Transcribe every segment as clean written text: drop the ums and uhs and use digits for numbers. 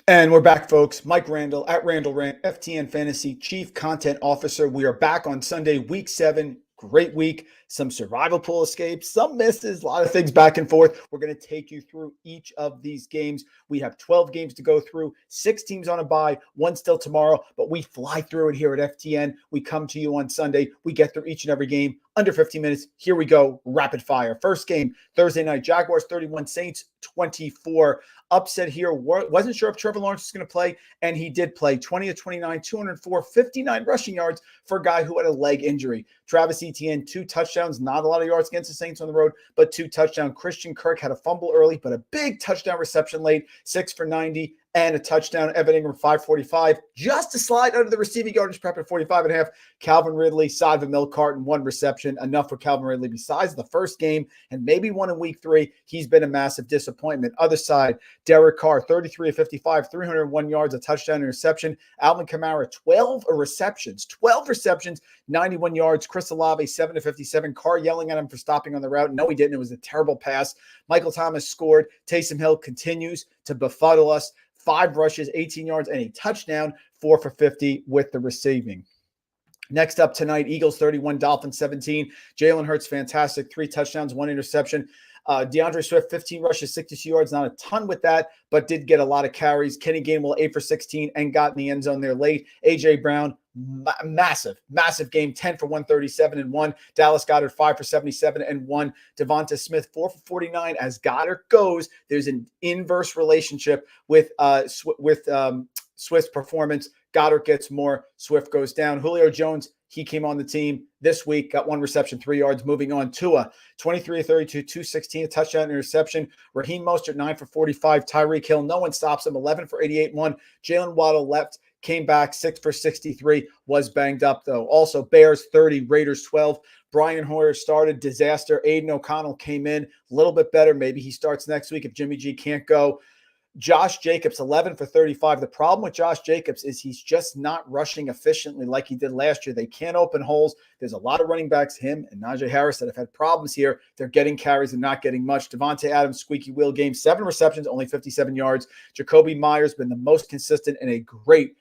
And we're back, folks. Mike Randle at Randle Rant, FTN Fantasy Chief Content Officer. We are back on Sunday, week 7. Great week. Some survival pool escapes, some misses, a lot of things back and forth. We're going to take you through each of these games. We have 12 games to go through, 6 teams on a bye, 1 still tomorrow, but we fly through it here at FTN. We come to you on Sunday. We get through each and every game under 15 minutes. Here we go, rapid fire. First game, Thursday night, Jaguars 31, Saints 24. Upset here. Wasn't sure if Trevor Lawrence was going to play, and he did play. 20 of 29, 204, 59 rushing yards for a guy who had a leg injury. Travis Etienne, 2 touchdowns, not a lot of yards against the Saints on the road, but 2 touchdowns. Christian Kirk had a fumble early, but a big touchdown reception late, 6 for 90. And a touchdown. Evan Ingram, 545. Just a slide under the receiving yardage prep at 45.5. Calvin Ridley, side of a milk carton, 1 reception. Enough for Calvin Ridley. Besides the first game and maybe one in week 3, he's been a massive disappointment. Other side, Derek Carr, 33 of 55, 301 yards, a touchdown interception. Alvin Kamara, 12 receptions, 91 yards. Chris Olave, 7 of 57. Carr yelling at him for stopping on the route. No, he didn't. It was a terrible pass. Michael Thomas scored. Taysom Hill continues to befuddle us. 5 rushes, 18 yards, and a touchdown, 4 for 50 with the receiving. Next up tonight, Eagles 31, Dolphins 17. Jalen Hurts, fantastic. 3 touchdowns, 1 interception. DeAndre Swift, 15 rushes, 62 yards, not a ton with that, but did get a lot of carries. Kenny Gainwell, 8 for 16, and got in the end zone there late. A.J. Brown, massive game, 10 for 137 and 1. Dallas Goedert, 5 for 77 and 1. Devonta Smith, 4 for 49. As Goddard goes, there's an inverse relationship with Swift's performance. Goddard gets more, Swift goes down. Julio Jones, he came on the team this week, got 1 reception, 3 yards. Moving on, Tua, 23 of 32, 216, a touchdown, interception. Raheem Mostert, 9 for 45. Tyreek Hill, no one stops him, 11 for 88, 1. Jalen Waddle left, came back, 6 for 63, was banged up, though. Also, Bears, 30, Raiders, 12. Brian Hoyer started, disaster. Aiden O'Connell came in, a little bit better. Maybe he starts next week if Jimmy G can't go. Josh Jacobs, 11 for 35. The problem with Josh Jacobs is he's just not rushing efficiently like he did last year. They can't open holes. There's a lot of running backs, him and Najee Harris, that have had problems here. They're getting carries and not getting much. Devontae Adams, squeaky wheel game, 7 receptions, only 57 yards. Jacoby Myers been the most consistent and a great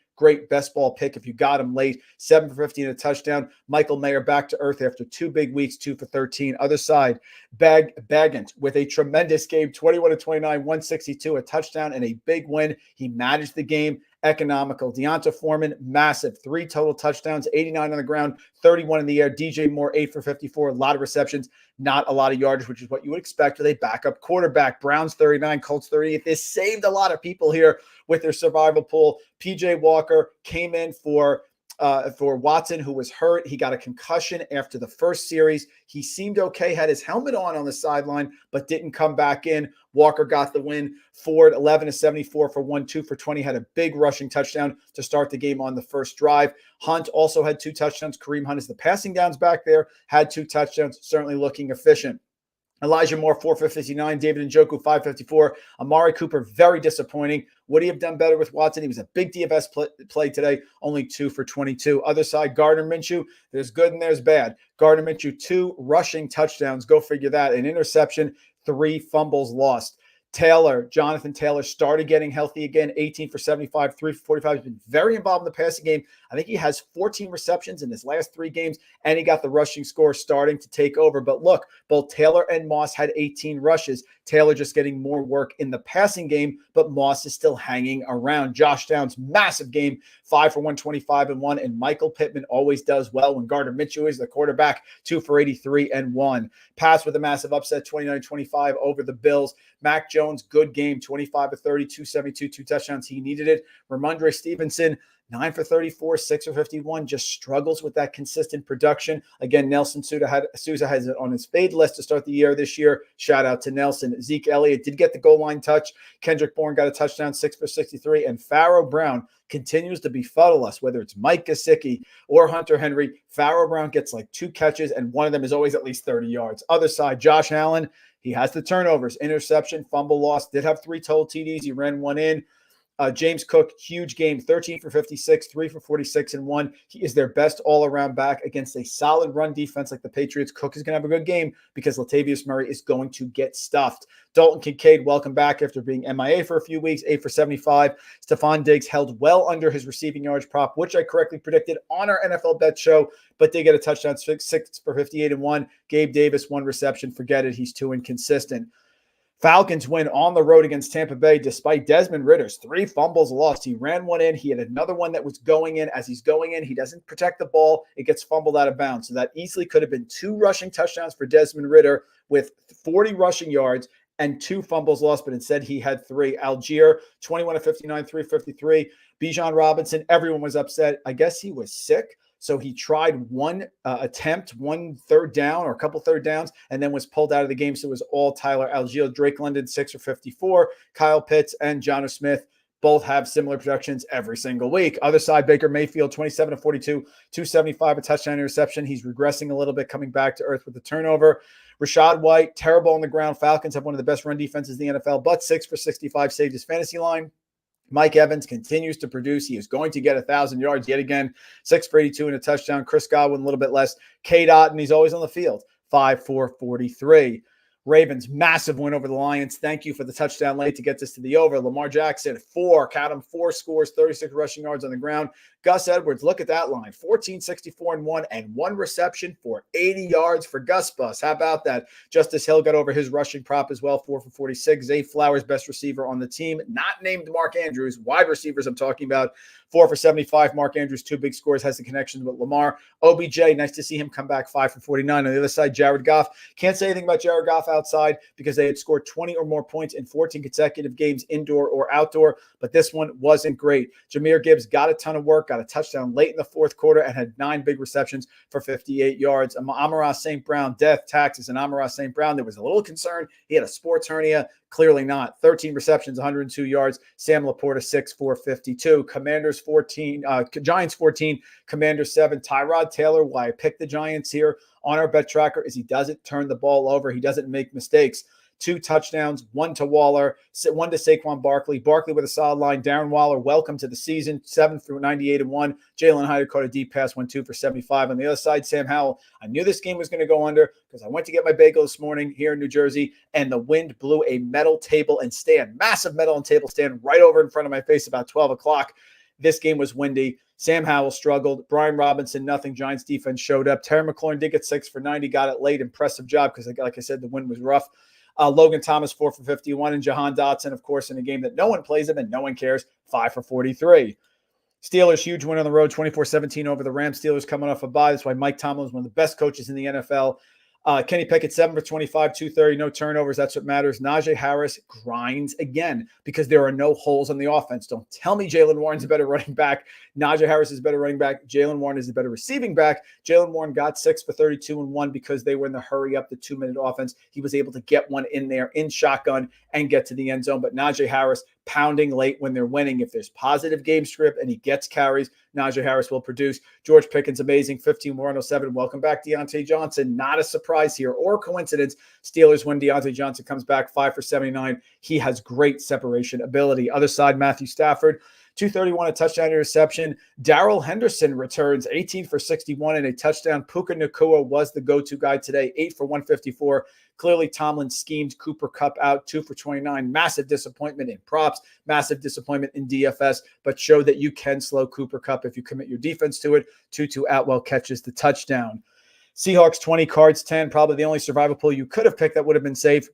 best ball pick if you got him late. 7 for 50 and a touchdown. Michael Mayer back to earth after 2 big weeks, 2 for 13. Other side, Bagant with a tremendous game, 21 of 29, 162, a touchdown and a big win. He managed the game. Economical. Deonta Foreman, massive. 3 total touchdowns, 89 on the ground, 31 in the air. DJ Moore, 8 for 54, a lot of receptions, not a lot of yardage, which is what you would expect with a backup quarterback. Browns 39, Colts 38. This saved a lot of people here with their survival pool. PJ Walker came in for Watson, who was hurt. He got a concussion after the first series. He seemed okay, had his helmet on the sideline, but didn't come back in. Walker got the win. Ford, 11 of 74 for 1, 2 for 20, had a big rushing touchdown to start the game on the first drive. Hunt also had 2 touchdowns. Kareem Hunt is the passing downs back there, had 2 touchdowns, certainly looking efficient. Elijah Moore, 4 for 59. David Njoku, 554. Amari Cooper, very disappointing. Would he have done better with Watson? He was a big DFS play today, only 2 for 22. Other side, Gardner Minshew, there's good and there's bad. Gardner Minshew, 2 rushing touchdowns. Go figure that. An interception, 3 fumbles lost. Jonathan Taylor started getting healthy again, 18 for 75, 3 for 45. He's been very involved in the passing game. I think he has 14 receptions in his last 3 games, and he got the rushing score starting to take over. But look, both Taylor and Moss had 18 rushes. Taylor just getting more work in the passing game, but Moss is still hanging around. Josh Downs, massive game, 5 for 125 and 1. And Michael Pittman always does well when Gardner Minshew is the quarterback, 2 for 83 and 1. Pass with a massive upset, 29-25 over the Bills. Mac Jones, good game, 25 of 30, 272, 2 touchdowns. He needed it. Ramondre Stevenson, 9 for 34, 6 for 51, just struggles with that consistent production. Again, Nelson Sousa has it on his fade list to start the year this year. Shout out to Nelson. Zeke Elliott did get the goal line touch. Kendrick Bourne got a touchdown, 6 for 63. And Pharaoh Brown continues to befuddle us, whether it's Mike Gesicki or Hunter Henry. Pharaoh Brown gets like 2 catches, and one of them is always at least 30 yards. Other side, Josh Allen, he has the turnovers, interception, fumble loss, did have 3 total TDs. He ran 1 in. James Cook, huge game, 13 for 56, 3 for 46 and 1. He is their best all-around back against a solid run defense like the Patriots. Cook is going to have a good game because Latavius Murray is going to get stuffed. Dalton Kincaid, welcome back after being MIA for a few weeks, 8 for 75. Stephon Diggs held well under his receiving yards prop, which I correctly predicted on our NFL bet show, but they get a touchdown, 6 for 58 and 1. Gabe Davis, 1 reception. Forget it. He's too inconsistent. Falcons win on the road against Tampa Bay despite Desmond Ridder's 3 fumbles lost. He ran one in. He had another one that was going in. As he's going in, he doesn't protect the ball. It gets fumbled out of bounds. So that easily could have been 2 rushing touchdowns for Desmond Ridder with 40 rushing yards and 2 fumbles lost, but instead he had 3. Algier, 21 of 59, 353. Bijan Robinson, everyone was upset. I guess he was sick. So he tried one attempt, 1 third down or a couple third downs, and then was pulled out of the game. So it was all Tyler Algier. Drake London, 6 for 54. Kyle Pitts and Jonnu Smith both have similar productions every single week. Other side, Baker Mayfield, 27 of 42, 275, a touchdown interception. He's regressing a little bit, coming back to earth with the turnover. Rashad White, terrible on the ground. Falcons have one of the best run defenses in the NFL, but 6 for 65 saved his fantasy line. Mike Evans continues to produce. He is going to get 1,000 yards yet again. 6 for 82 and a touchdown. Chris Godwin, a little bit less. K-Dot, and he's always on the field. 5 for 43. Ravens, massive win over the Lions. Thank you for the touchdown late to get this to the over. Lamar Jackson, 4 scores, 36 rushing yards on the ground. Gus Edwards, look at that line, 14, 64 and 1, and 1 reception for 80 yards for Gus Bus. How about that? Justice Hill got over his rushing prop as well, 4 for 46. Zay Flowers, best receiver on the team, not named Mark Andrews. Wide receivers I'm talking about, 4 for 75. Mark Andrews, 2 big scores, has the connections with Lamar. OBJ, nice to see him come back, 5 for 49. On the other side, Jared Goff. Can't say anything about Jared Goff outside because they had scored 20 or more points in 14 consecutive games, indoor or outdoor, but this one wasn't great. Jahmyr Gibbs got a ton of work, got a touchdown late in the fourth quarter, and had 9 big receptions for 58 yards. Amon-Ra St. Brown, death, taxes, and Amon-Ra St. Brown. There was a little concern. He had a sports hernia. Clearly not. 13 receptions, 102 yards. Sam Laporta, 6 for 52. Commanders 14, Giants 14, Commanders 7. Tyrod Taylor, why I picked the Giants here on our bet tracker is he doesn't turn the ball over. He doesn't make mistakes. 2 touchdowns, 1 to Waller, 1 to Saquon Barkley. Barkley with a solid line. Darren Waller, welcome to the season, 7 for 98 and 1. Jalen Hyder caught a deep pass, went 2 for 75. On the other side, Sam Howell. I knew this game was going to go under because I went to get my bagel this morning here in New Jersey, and the wind blew a metal table and stand, massive metal and table stand right over in front of my face about 12 o'clock. This game was windy. Sam Howell struggled. Brian Robinson, nothing. Giants defense showed up. Terry McLaurin did get 6 for 90, got it late. Impressive job because, like I said, the wind was rough. Logan Thomas, 4 for 51, and Jahan Dotson, of course, in a game that no one plays him and no one cares, 5 for 43. Steelers, huge win on the road, 24-17 over the Rams. Steelers coming off a bye. That's why Mike Tomlin is one of the best coaches in the NFL. Kenny Pickett, 7 for 25, 230, no turnovers. That's what matters. Najee Harris grinds again because there are no holes on the offense. Don't tell me Jaylen Warren's a better running back. Najee Harris is a better running back. Jaylen Warren is a better receiving back. Jaylen Warren got 6 for 32 and 1 because they were in the hurry up the 2-minute offense. He was able to get one in there in shotgun and get to the end zone. But Najee Harris pounding late when they're winning. If there's positive game script and he gets carries, Najee Harris will produce. George Pickens, amazing, 15 more on 07. Welcome back, Deontay Johnson. Not a surprise here or coincidence. Steelers when Deontay Johnson comes back, 5 for 79. He has great separation ability. Other side, Matthew Stafford, 231, a touchdown interception. Darrell Henderson returns, 18 for 61 and a touchdown. Puka Nacua was the go-to guy today, 8 for 154. Clearly, Tomlin schemed Cooper Kupp out, 2 for 29. Massive disappointment in props, massive disappointment in DFS, but showed that you can slow Cooper Kupp if you commit your defense to it. Tutu Atwell catches the touchdown. Seahawks 20, Cards 10, probably the only survival pool you could have picked that would have been safe.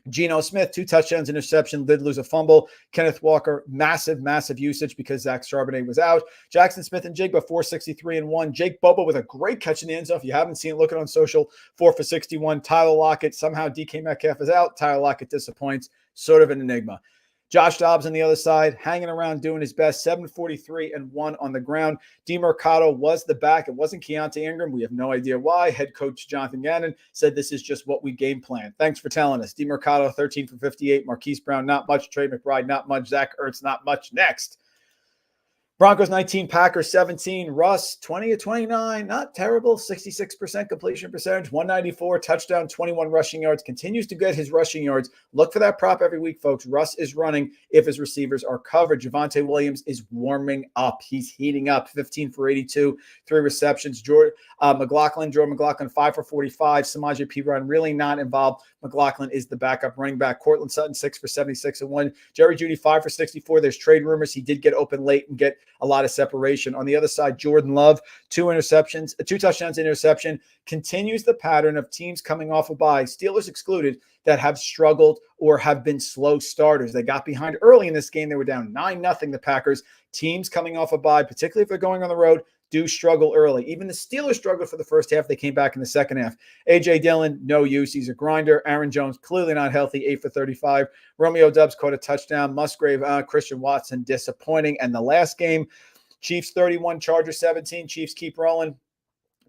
Geno Smith, 2 touchdowns, interception, did lose a fumble. Kenneth Walker, massive usage because Zach Charbonnet was out. Jackson Smith and Jigba, 463 and 1. Jake Bobo with a great catch in the end zone. If you haven't seen it, look it on social, 4 for 61. Tyler Lockett, somehow DK Metcalf is out. Tyler Lockett disappoints, sort of an enigma. Josh Dobbs on the other side, hanging around, doing his best, 743 and 1 on the ground. DeMercado was the back. It wasn't Keontae Ingram. We have no idea why. Head coach Jonathan Gannon said this is just what we game plan. Thanks for telling us. DeMercado, 13 for 58. Marquise Brown, not much. Trey McBride, not much. Zach Ertz, not much. Next. Broncos 19, Packers 17. Russ 20 of 29, not terrible. 66% completion percentage, 194, touchdown, 21 rushing yards. Continues to get his rushing yards. Look for that prop every week, folks. Russ is running if his receivers are covered. Javonte Williams is warming up. He's heating up. 15 for 82, 3 receptions. Jordan McLaughlin 5 for 45. Samaje Perine really not involved. McLaughlin is the backup running back. Cortland Sutton 6 for 76 and 1. Jerry Jeudy 5 for 64. There's trade rumors. He did get open late and get a lot of separation. On the other side, Jordan Love, 2 touchdowns, interception, continues the pattern of teams coming off a bye, Steelers excluded, that have struggled or have been slow starters. They got behind early in this game. They were down 9-0, the Packers. Teams coming off a bye, particularly if they're going on the road, do struggle early. Even the Steelers struggled for the first half. They came back in the second half. A.J. Dillon, no use. He's a grinder. Aaron Jones, clearly not healthy, 8 for 35. Romeo Doubs caught a touchdown. Musgrave, Christian Watson, disappointing. And the last game, Chiefs 31, Chargers 17. Chiefs keep rolling.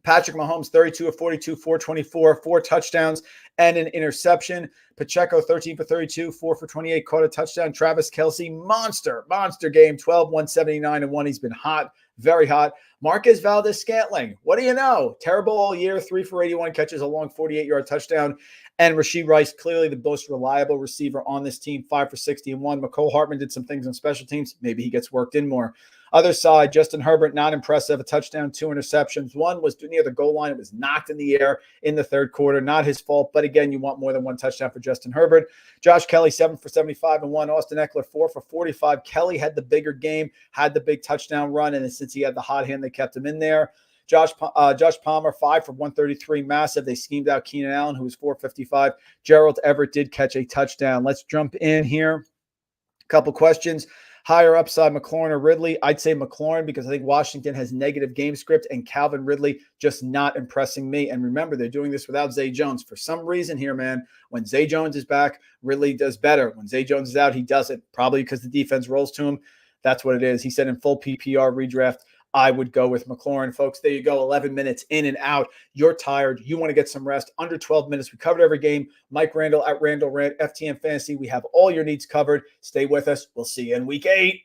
Patrick Mahomes, 32 of 42, 424, 4 touchdowns and an interception. Pacheco, 13 for 32, 4 for 28, caught a touchdown. Travis Kelce, monster game, 12, 179 and 1. He's been hot, very hot. Marquez Valdez-Scantling, what do you know? Terrible all year, 3 for 81, catches a long 48-yard touchdown. And Rashee Rice, clearly the most reliable receiver on this team, 5 for 60 and 1. McCole Hartman did some things on special teams. Maybe he gets worked in more. Other side, Justin Herbert, not impressive. A touchdown, 2 interceptions. One was near the goal line. It was knocked in the air in the third quarter. Not his fault, but again, you want more than 1 touchdown for Justin Herbert. Josh Kelly, 7 for 75 and 1. Austin Eckler, 4 for 45. Kelly had the bigger game, had the big touchdown run, and since he had the hot hand, they kept him in there. Josh Palmer, 5 for 133, massive. They schemed out Keenan Allen, who was 455. Gerald Everett did catch a touchdown. Let's jump in here. A couple questions. Higher upside, McLaurin or Ridley? I'd say McLaurin because I think Washington has negative game script and Calvin Ridley just not impressing me. And remember, they're doing this without Zay Jones. For some reason here, man, when Zay Jones is back, Ridley does better. When Zay Jones is out, he doesn't. Probably because the defense rolls to him. That's what it is. He said in full PPR redraft, I would go with McLaurin. Folks, there you go. 11 minutes in and out. You're tired. You want to get some rest. Under 12 minutes. We covered every game. Mike Randle at Randle Rant, FTN Fantasy. We have all your needs covered. Stay with us. We'll see you in week 8.